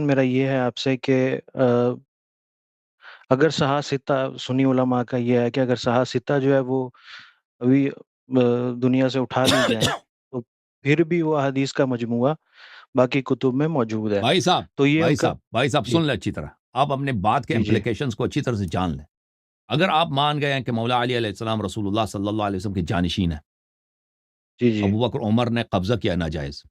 میرا یہ ہے آپ سے کہ اگر صحاح سنی علماء کا یہ ہے کہ اگر صحاح جو ہے وہ ابھی دنیا سے اٹھا لی جائیں تو پھر بھی وہ احادیث کا مجموعہ باقی کتب میں موجود ہے. بھائی صاحب تو یہ ان بھائی کا صاحب بھائی صاحب جی سن لیں اچھی طرح. آپ اپنے بات کے جی جی امپلیکیشنز کو اچھی طرح سے جان لیں. اگر آپ مان گئے ہیں کہ مولا علی علیہ السلام رسول اللہ صلی اللہ علیہ وسلم کے جانشین ہیں، جی جی ابو بکر عمر نے قبضہ کیا ناجائز،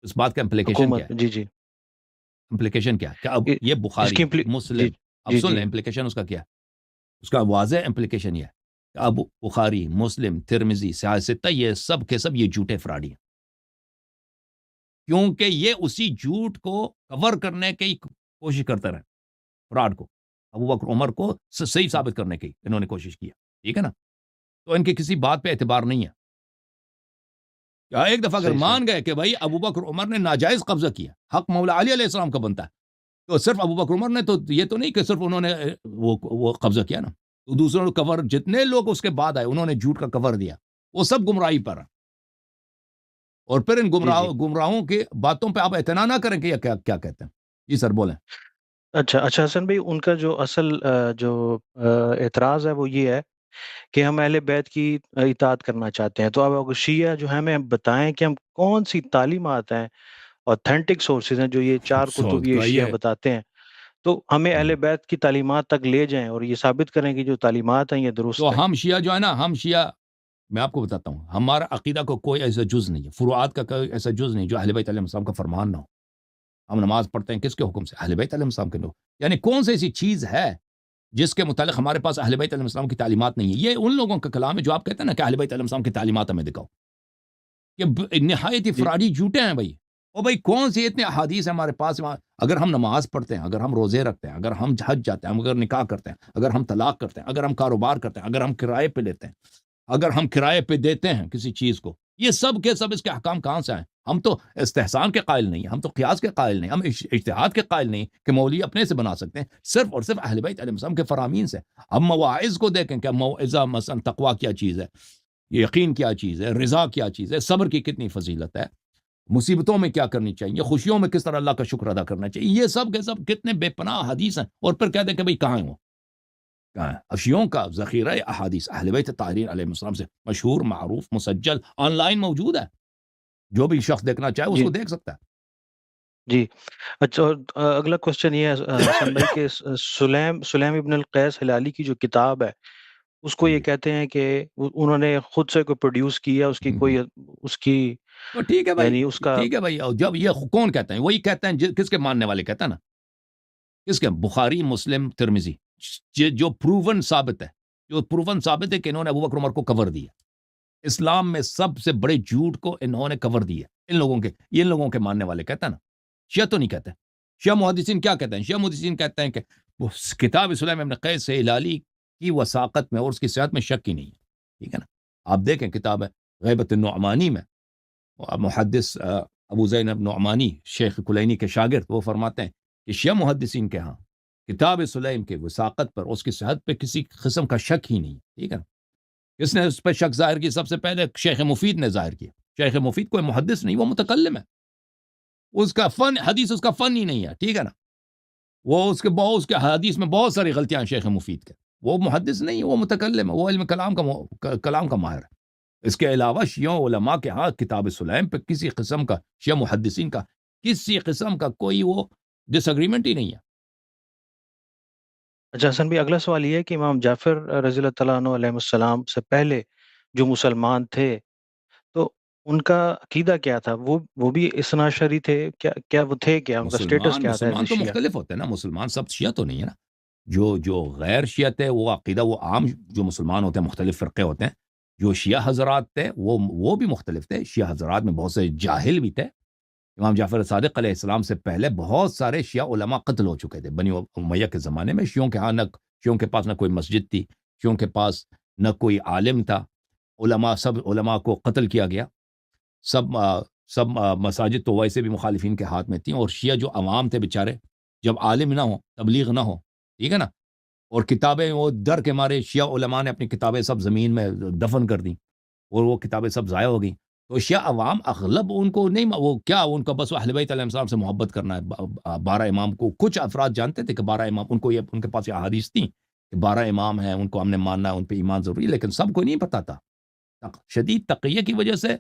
اس بات کا امپلیکیشن حکومت کیا ہے؟ جی جی امپلیکیشن کیا ہے کہ اب یہ اس بخاری کی جی مسلم، اب جی سن جی لیں امپلیکیشن اس کا کیا ہے. اس کا واضح امپلیکیشن یہ ہے کہ اب بخاری مسلم ترمذی سیاستہ یہ سب کے سب یہ جھوٹے فراڈی ہیں، کیونکہ یہ اسی جھوٹ کو کور کرنے کی کوشش کرتے رہے. فراڈ کو ابو بکر عمر کو صحیح ثابت کرنے کی انہوں نے کوشش کیا. ٹھیک ہے نا؟ تو ان کی کسی بات پہ اعتبار نہیں ہے. کیا ایک دفعہ اگر صحیح صحیح مان گئے کہ بھائی ابو بکر عمر نے ناجائز قبضہ کیا، حق مولا علی علیہ السلام کا بنتا ہے، تو صرف ابو بکر عمر نے تو یہ تو نہیں کہ صرف انہوں نے وہ قبضہ کیا نا، تو دوسروں نے کور، جتنے لوگ اس کے بعد آئے انہوں نے جھوٹ کا کور دیا، وہ سب گمراہی پر ہیں. اور پھر ان جی جی گمراہوں کی باتوں پہ آپ اعتنا نہ کریں کہ یہ کیا کہتے ہیں. جی سر بولیں. اچھا حسن بھائی، ان کا جو اصل جو اعتراض ہے وہ یہ ہے کہ ہم اہل بیت کی اطاعت کرنا چاہتے ہیں. تو اب اگر شیعہ جو ہے ہمیں بتائیں کہ ہم کون سی تعلیمات ہیں، اوتھینٹک سورسز ہیں جو یہ چار کتب یہ شیعہ بتاتے ہیں، تو ہمیں اہل بیت کی تعلیمات تک لے جائیں اور یہ ثابت کریں کہ جو تعلیمات ہیں یہ تو درست ہیں. ہم شیعہ جو ہے نا، ہم شیعہ، میں آپ کو بتاتا ہوں، ہمارا عقیدہ کو کوئی ایسا جز نہیں ہے، فروعات کا کوئی ایسا جز نہیں جو اہل بیت علیہ السلام کا فرمان نہ ہو. ہم نماز پڑھتے ہیں کس کے حکم سے؟ اہل بیت علیہ السلام کے لوگ. یعنی کون سی ایسی چیز ہے جس کے متعلق ہمارے پاس اہل بیت علیہ السلام کی تعلیمات نہیں ہے؟ یہ ان لوگوں کا کلام ہے جو آپ کہتے ہیں نا کہ اہل بیت علیہ السلام کی تعلیمات ہمیں دکھاؤ. یہ نہایت ہی جی فراڈی جھوٹے ہیں بھائی. اور بھائی کون سی اتنے احادیث ہیں ہمارے پاس؟ اگر ہم نماز پڑھتے ہیں، اگر ہم روزے رکھتے ہیں، اگر ہم حج جاتے ہیں، اگر نکاح کرتے ہیں، اگر ہم طلاق کرتے ہیں، اگر ہم کاروبار کرتے ہیں، اگر ہم کرائے پہ لیتے ہیں، اگر ہم کرائے پہ دیتے ہیں کسی چیز کو، یہ سب کے سب اس کے احکام کہاں سے آئیں؟ ہم تو استحسان کے قائل نہیں ہیں، ہم تو قیاس کے قائل نہیں، ہم اجتہاد کے قائل نہیں کہ مولوی اپنے سے بنا سکتے ہیں، صرف اور صرف اہل بیت علیہ السلام کے فرامین سے. ہم مواعظ کو دیکھیں کہ موعظہ مثلا تقویٰ کیا چیز ہے، یقین کیا چیز ہے، رضا کیا چیز ہے، صبر کی کتنی فضیلت ہے، مصیبتوں میں کیا کرنی چاہیے، خوشیوں میں کس طرح اللہ کا شکر ادا کرنا چاہیے. یہ سب کے سب کتنے بے پناہ حدیث ہیں، اور پھر کہتے ہیں کہ بھئی کہاں ہیں وہ؟ کہاں ہیں؟ اشیوں کا ذخیرہ احادیث اہل بیت طاہرین علیہ السلام سے مشہور، معروف، مسجل، آن لائن موجود ہے. جو بھی شخص دیکھنا چاہے اس جی کو دیکھ سکتا ہے. جی. اچھا، اور اگلا کوشچن یہ ہے حسن بھائی کہ سلیم ابن القیس ہلالی کی جو کتاب ہے اس کو یہ جی. کہتے ہیں کہ انہوں نے خود سے کوئی پروڈیوس کیا، اس کی کوئی اس کی تو ٹھیک ہے بھائی، یعنی اس کا ٹھیک ہے بھائی. اور جب یہ کون کہتے ہیں؟ وہی کہتے ہیں کس کے ماننے والے کہتے ہیں نا، کس کے؟ بخاری مسلم ترمذی، جو پروون ثابت ہے، جو پروون ثابت ہے کہ انہوں نے ابو بکر عمر کو کور دیا. اسلام میں سب سے بڑے جھوٹ کو انہوں نے کور دیا. ان لوگوں کے، یہ ان لوگوں کے ماننے والے کہتے ہیں نا. شیعہ تو نہیں کہتے. شیعہ محدثین کیا کہتے ہیں؟ شیعہ محدثین کہتے ہیں کہ وہ کتاب سلیم ابن قیس ہلالی کی وثاقت میں اور اس کی صحت میں شک ہی نہیں ہے. ٹھیک ہے نا؟ آپ دیکھیں کتاب ہے غیبت النعمانی میں، محدث ابو زینب نعمانی شیخ کلینی کے شاگرد، وہ فرماتے ہیں کہ شیعہ محدثین کے ہاں کتاب سلیم کے وثاقت پر، اس کی صحت پہ کسی قسم کا شک ہی نہیں. ٹھیک ہے نا؟ کس نے اس پہ شک ظاہر کی؟ سب سے پہلے شیخ مفید نے ظاہر کیا. شیخ مفید کوئی محدث نہیں، وہ متکلم ہے، اس کا فن حدیث اس کا فن ہی نہیں ہے. ٹھیک ہے نا؟ وہ اس کے حدیث میں بہت ساری غلطیاں ہیں شیخ مفید کے. وہ محدث نہیں، وہ متکلم ہے، وہ علم کلام کا ماہر ہے. اس کے علاوہ شیعہ علماء کے ہاں کتاب سلیم پہ کسی قسم کا، شیعہ محدثین کا کسی قسم کا کوئی وہ ڈس اگریمنٹ ہی نہیں ہے. اچھا حسن بھی، اگلا سوال یہ ہے کہ امام جعفر رضی اللہ تعالیٰ عنہ علیہ السلام سے پہلے جو مسلمان تھے تو ان کا عقیدہ کیا تھا؟ وہ بھی اثنا شری تھے؟ کیا وہ تھے، کیا ان کا سٹیٹس کیا تھا ایز اے مسلمان تو شیعہ؟ مختلف ہوتے ہیں نا. مسلمان سب شیعہ تو نہیں ہے نا. جو غیر شیعہ تھے وہ عقیدہ، وہ عام جو مسلمان ہوتے ہیں مختلف فرقے ہوتے ہیں. جو شیعہ حضرات تھے وہ بھی مختلف تھے. شیعہ حضرات میں بہت سے جاہل بھی تھے. امام جعفر صادق علیہ السلام سے پہلے بہت سارے شیعہ علماء قتل ہو چکے تھے بنی امیہ کے زمانے میں. شیعوں کے ہاں شیعوں کے پاس نہ کوئی مسجد تھی، شیعوں کے پاس نہ کوئی عالم تھا. سب علماء کو قتل کیا گیا. سب مساجد تو ویسے بھی مخالفین کے ہاتھ میں تھیں. اور شیعہ جو عوام تھے بیچارے، جب عالم نہ ہو، تبلیغ نہ ہو، ٹھیک ہے نا، اور کتابیں وہ ڈر کے مارے شیعہ علماء نے اپنی کتابیں سب زمین میں دفن کر دیں، اور وہ کتابیں سب ضائع ہو گئیں. تو شیعہ عوام اغلب ان کو نہیں، وہ کیا ان کا بس اہل بیت علیہ السلام سے محبت کرنا ہے. 12 امام کو کچھ افراد جانتے تھے کہ 12 امام، ان کو یہ ان کے پاس یہ احادیث تھیں کہ 12 امام ہیں، ان کو ہم نے ماننا ہے، ان پہ ایمان ضروری ہے، لیکن سب کو نہیں پتا تھا. شدید تقیہ کی وجہ سے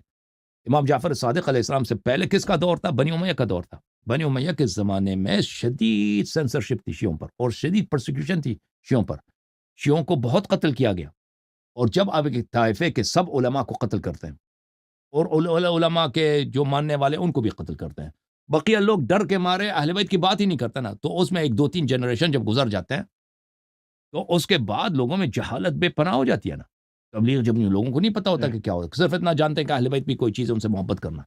امام جعفر صادق علیہ السلام سے پہلے کس کا دور تھا؟ بنی امیہ کا دور تھا. بنی امیہ کے زمانے میں شدید سینسرشپ تھی شیعوں پر، اور شدید پرسیکیوشن تھی شیعوں پر. شیعوں کو بہت قتل کیا گیا. اور جب آپ ایک طائفے کے سب علماء کو قتل کرتے ہیں، اور علماء کے جو ماننے والے ان کو بھی قتل کرتے ہیں، بقیہ لوگ ڈر کے مارے اہل بیت کی بات ہی نہیں کرتے نا، تو اس میں 1 2 3 جنریشن جب گزر جاتے ہیں تو اس کے بعد لوگوں میں جہالت بے پناہ ہو جاتی ہے نا. تبلیغ جب لوگوں کو نہیں پتا ہوتا کہ کیا ہوتا، صرف اتنا جانتے ہیں کہ اہل بیت بھی کوئی چیز ہے، ان سے محبت کرنا،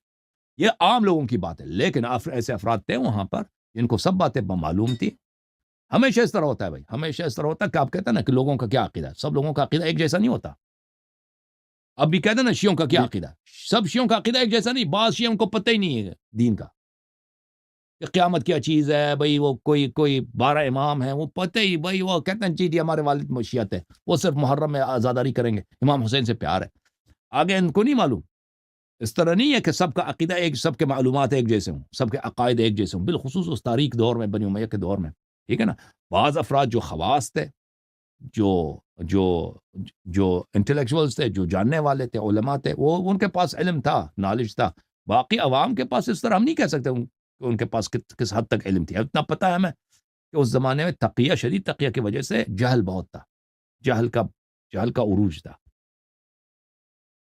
یہ عام لوگوں کی بات ہے. لیکن ایسے افراد تھے وہاں پر جن کو سب باتیں معلوم تھی. ہمیشہ اس طرح ہوتا ہے بھائی، ہمیشہ اس طرح ہوتا ہے کہ آپ کہتے ہیں نا کہ لوگوں کا کیا عقیدہ ہے، سب لوگوں کا عقیدہ ایک جیسا نہیں ہوتا. اب بھی کہتے ہیں نا شیعوں کا کیا جی عقیدہ، سب شیعوں کا عقیدہ ایک جیسا نہیں. بعض شیعوں کو پتہ ہی نہیں ہے دین کا کہ قیامت کیا چیز ہے بھائی. وہ کوئی 12 امام ہیں، وہ پتہ ہی بھائی، وہ کہتے ہیں جی ہمارے والد مشیت ہے، وہ صرف محرم میں آزاداری کریں گے، امام حسین سے پیار ہے. آگے ان کو نہیں معلوم. اس طرح نہیں ہے کہ سب کا عقیدہ ایک، سب کے معلومات ایک جیسے ہوں، سب کے عقائد ایک جیسے ہوں، بالخصوص اس تاریخ دور میں، بنی امیہ کے دور میں. ٹھیک ہے نا. بعض افراد جو خواص تھے، جو جو جو انٹلیکچوئلز تھے، جو جاننے والے تھے، علماء تھے، وہ ان کے پاس علم تھا، نالج تھا. باقی عوام کے پاس اس طرح ہم نہیں کہہ سکتے کہ ان کے پاس کس حد تک علم تھی. اتنا پتہ ہے ہمیں کہ اس زمانے میں تقیہ، شدید تقیہ کی وجہ سے جہل بہت تھا، جہل کا عروج تھا.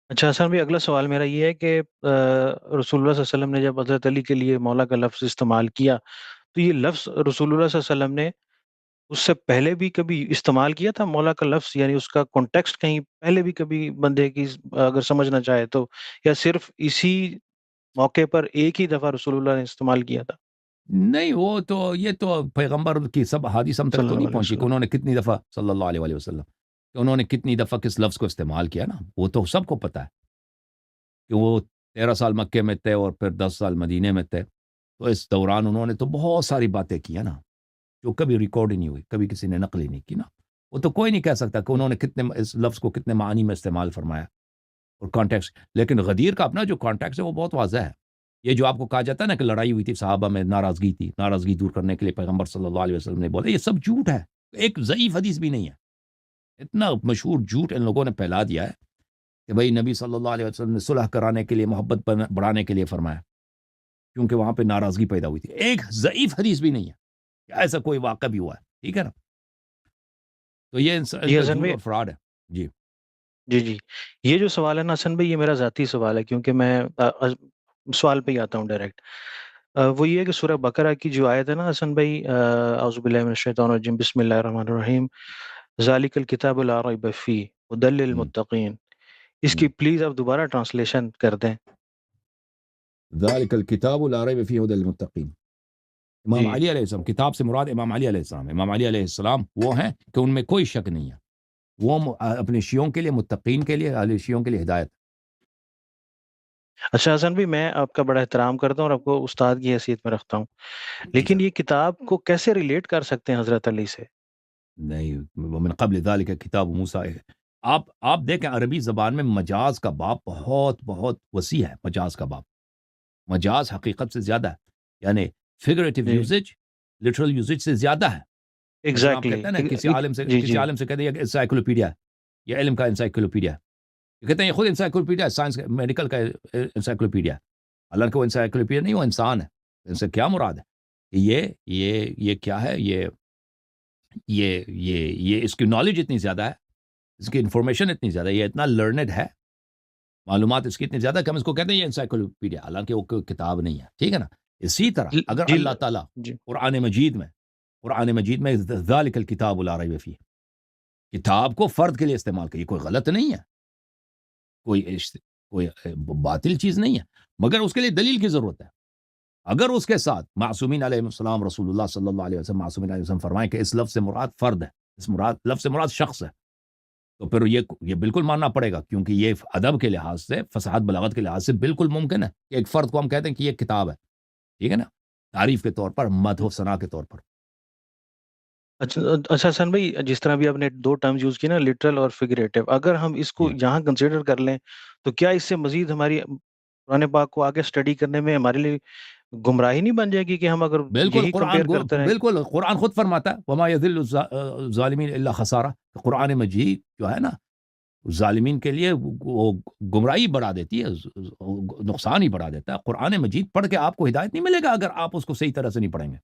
اچھا حسن بھائی، اگلا سوال میرا یہ ہے کہ رسول اللہ صلی اللہ علیہ وسلم نے جب حضرت علی کے لیے مولا کا لفظ استعمال کیا، تو یہ لفظ رسول اللہ صلی اللہ علیہ وسلم نے اس سے پہلے بھی کبھی استعمال کیا تھا مولا کا لفظ؟ یعنی اس کا کانٹیکسٹ کہیں پہلے بھی کبھی بندے کی اگر سمجھنا چاہے تو، یا صرف اسی موقع پر ایک ہی دفعہ رسول اللہ نے استعمال کیا تھا نہیں، وہ تو یہ تو پیغمبر کی سب حدیث ہم تک صلی تو اللہ نہیں علیہ پہنچی کہ وسلم؟ انہوں نے کتنی دفعہ، صلی اللہ علیہ وآلہ وسلم، کہ انہوں نے کتنی دفعہ کس لفظ کو استعمال کیا نا. وہ تو سب کو پتہ ہے کہ وہ 13 سال مکے میں تھے اور پھر 10 سال مدینے میں تھے. تو اس دوران انہوں نے تو بہت ساری باتیں کی ہیں نا، جو کبھی ریکارڈ ہی نہیں ہوئی، کبھی کسی نے نقل ہی نہیں کی نا. وہ تو کوئی نہیں کہہ سکتا کہ انہوں نے کتنے اس لفظ کو کتنے معنی میں استعمال فرمایا اور کانٹیکس. لیکن غدیر کا اپنا جو کانٹیکس ہے وہ بہت واضح ہے. یہ جو آپ کو کہا جاتا ہے نا کہ لڑائی ہوئی تھی، صحابہ میں ناراضگی تھی، ناراضگی دور کرنے کے لیے پیغمبر صلی اللہ علیہ وسلم نے بولا، یہ سب جھوٹ ہے. ایک ضعیف حدیث بھی نہیں ہے. اتنا مشہور جھوٹ ان لوگوں نے پھیلا دیا ہے کہ بھئی نبی صلی اللہ علیہ وسلم نے صلح کرانے کے لیے، محبت بڑھانے کے لیے فرمایا، کیونکہ وہاں پہ ناراضگی پیدا ہوئی تھی. ایک ضعیف حدیث بھی نہیں ہے کہ ایسا کوئی واقعہ بھی ہوا ہے. ٹھیک ہے نا. تو یہ ان جی کا حسن جھوٹ بھائی، اور فراڈ ہے. جی جی جی، یہ جو سوال ہے نا حسن بھائی، یہ میرا ذاتی سوال ہے، کیونکہ میں سوال پہ ہی آتا ہوں ڈائریکٹ. وہ یہ ہے کہ سورہ بقرہ کی جو آیت ہے نا حسن بھائی، اعوذ باللہ من الشیطان الرجیم، بسم اللہ الرحمن الرحیم، ذالک الکتاب لا ریب فیہ ھدی ہم، للمتقین، اس کی ہم. پلیز آپ دوبارہ ٹرانسلیشن کر دیں. ذالک الکتاب لا ریب فیہ ھدی للمتقین. امام جی علی علیہ السلام، کتاب سے مراد امام علی علیہ السلام. امام علی علیہ السلام وہ ہیں کہ ان میں کوئی شک نہیں ہے، وہ اپنے شیعوں کے لیے، متقین کے لیے، اہل شیعوں کے لیے ہدایت. اچھا حسن بھائی، میں آپ کا بڑا احترام کرتا ہوں اور آپ کو استاد کی حیثیت میں رکھتا ہوں، جی لیکن سر. یہ کتاب کو کیسے ریلیٹ کر سکتے ہیں حضرت علی سے؟ نہیں، ومن قبل ذالک کتاب موسیٰ. آپ دیکھیں عربی زبان میں مجاز کا باب بہت بہت وسیع ہے. مجاز کا باب، مجاز حقیقت سے زیادہ ہے، یعنی فگریٹو جی یوزج لٹرل یوزج سے زیادہ ہے. مثلا آپ ایگزیکٹلی، کہتے ہیں نا جی کسی جی عالم سے کہتے ہیں یہ انسائکلوپیڈیا ہے، یہ علم کا انسائکلوپیڈیا ہے. یہ کہتے ہیں یہ خود انسائکلوپیڈیا ہے، سائنس میڈیکل کا انسائکلوپیڈیا ہے. حالانکہ وہ انسائکلوپیڈیا نہیں، وہ انسان ہے. ان سے کیا مراد ہے کہ یہ کیا ہے، یہ اس کی نالج اتنی زیادہ ہے، اس کی انفارمیشن اتنی زیادہ ہے، یہ اتنا لرنڈ ہے، معلومات اس کی اتنی زیادہ کہ ہم اس کو کہتے ہیں یہ انسائکلوپیڈیا، حالانکہ وہ کوئی کتاب نہیں ہے. ٹھیک ہے نا. اسی طرح جی اگر جی اللہ تعالیٰ جی قرآن مجید میں ذالک الکتاب لا ریب فیہ، کتاب کو فرد کے لیے استعمال کریے، کوئی غلط نہیں ہے، کوئی باطل چیز نہیں ہے، مگر اس کے لیے دلیل کی ضرورت ہے. اگر اس کے ساتھ معصومین علیہ السلام، رسول اللہ صلی اللہ علیہ وسلم، معصومین علیہ وسلم فرمائیں کہ اس لفظ سے مراد فرد ہے، لفظ سے مراد شخص ہے، تو پھر یہ بالکل ماننا پڑے گا، کیونکہ یہ ادب کے لحاظ سے، فصاحت بلاغت کے لحاظ سے بالکل ممکن ہے کہ ایک فرد کو ہم کہتے ہیں کہ یہ کتاب ہے. ٹھیک ہے نا. تعریف کے طور پر، مدح و ثنا کے طور پر. اچھا. اچھا حسن بھائی، جس طرح بھی آپ نے دو ٹرمز یوز کی نا، لٹرل اور فگریٹو، اگر ہم اس کو جی یہاں کنسیڈر کر لیں تو کیا اس سے مزید ہماری قرآن پاک کو آگے اسٹڈی کرنے میں ہمارے لیے گمراہی نہیں بن جائے گی کہ ہم اگر بالکل یہی قرآن کمپیئر کرتے رہیں؟ بالکل قرآن خود فرماتا ہے وما یذل الظالمین الا خسارہ، قرآن مجید جو ہے نا ظالمین کے لیے وہ گمراہی بڑھا دیتی ہے، نقصان ہی بڑھا دیتا ہے۔ قرآن مجید پڑھ کے آپ کو ہدایت نہیں ملے گا اگر آپ اس کو صحیح طرح سے نہیں پڑھیں گے۔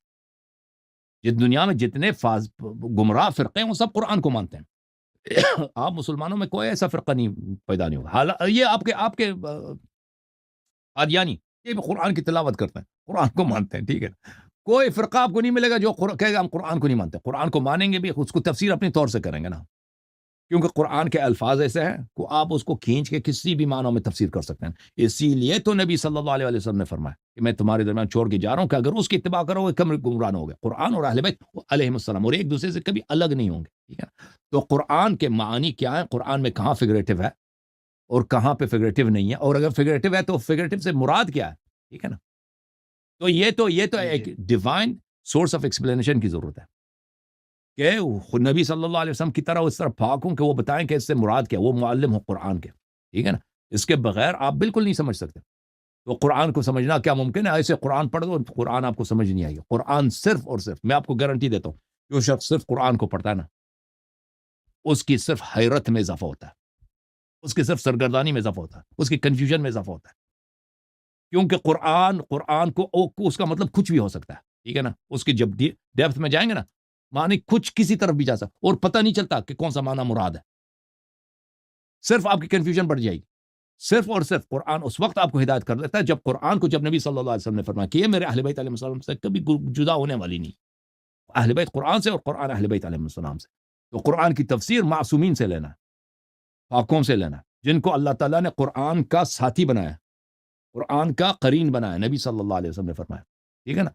جس دنیا میں جتنے گمراہ فرقے ہیں وہ سب قرآن کو مانتے ہیں۔ آپ مسلمانوں میں کوئی ایسا فرقہ نہیں پیدا نہیں ہوگا۔ یہ آپ کے قادیانی یہ بھی قرآن کی تلاوت کرتے ہیں، قرآن کو مانتے ہیں، ٹھیک ہے۔ کوئی فرقہ آپ کو نہیں ملے گا جو کہے گا ہم قرآن کو نہیں مانتے۔ قرآن کو مانیں گے بھی، اس کو تفسیر اپنے طور سے کریں گے نا، کیونکہ قرآن کے الفاظ ایسے ہیں کہ آپ اس کو کھینچ کے کسی بھی معنوں میں تفسیر کر سکتے ہیں۔ اسی لیے تو نبی صلی اللہ علیہ وسلم نے فرمایا کہ میں تمہارے درمیان چھوڑ کے جا رہا ہوں کہ اگر اس کی اتباع کرو گے کم گمراہ ہو گے۔ قرآن اور اہل بیت علیہم السلام اور ایک دوسرے سے کبھی الگ نہیں ہوں گے، ٹھیک ہے۔ تو قرآن کے معنی کیا ہے، قرآن میں کہاں فگریٹو ہے اور کہاں پہ فگریٹو نہیں ہے، اور اگر فگریٹو ہے تو فگریٹو سے مراد کیا ہے، ٹھیک ہے نا۔ تو یہ تو ایک ڈیوائن سورس آف ایکسپلینیشن کی ضرورت ہے کہ نبی صلی اللہ علیہ وسلم کی طرح اس طرح پاک ہوں کہ وہ بتائیں کہ اس سے مراد کیا، وہ معلم ہو قرآن کے، ٹھیک ہے نا۔ اس کے بغیر آپ بالکل نہیں سمجھ سکتے۔ تو قرآن کو سمجھنا کیا ممکن ہے؟ ایسے قرآن پڑھ دو قرآن آپ کو سمجھ نہیں آئے گا۔ قرآن صرف اور صرف، میں آپ کو گارنٹی دیتا ہوں، جو شخص صرف قرآن کو پڑھتا ہے نا، اس کی صرف حیرت میں اضافہ ہوتا ہے، اس کی صرف سرگردانی میں اضافہ ہوتا ہے، اس کی کنفیوژن میں اضافہ ہوتا ہے، کیونکہ قرآن کو اس کا مطلب کچھ بھی ہو سکتا ہے، ٹھیک ہے نا۔ اس کی جب ڈیپتھ میں جائیں گے نا، معنی کچھ کسی طرف بھی جا سکتا اور پتہ نہیں چلتا کہ کون سا معنی مراد ہے، صرف آپ کی کنفیوژن بڑھ جائے گی۔ صرف اور صرف قرآن اس وقت آپ کو ہدایت کر دیتا ہے جب قرآن کو، جب نبی صلی اللہ علیہ وسلم نے فرمایا کہ یہ میرے اہل بیت علیہ السلام سے کبھی جدا ہونے والی نہیں، اہل بیت قرآن سے اور قرآن اہل بیت علیہ السلام سے۔ تو قرآن کی تفسیر معصومین سے لینا ہے، پاکوں سے لینا ہے، جن کو اللہ تعالیٰ نے قرآن کا ساتھی بنایا، قرآن کا قرین بنایا، نبی صلی اللہ علیہ وسلم نے فرمایا، ٹھیک ہے نا۔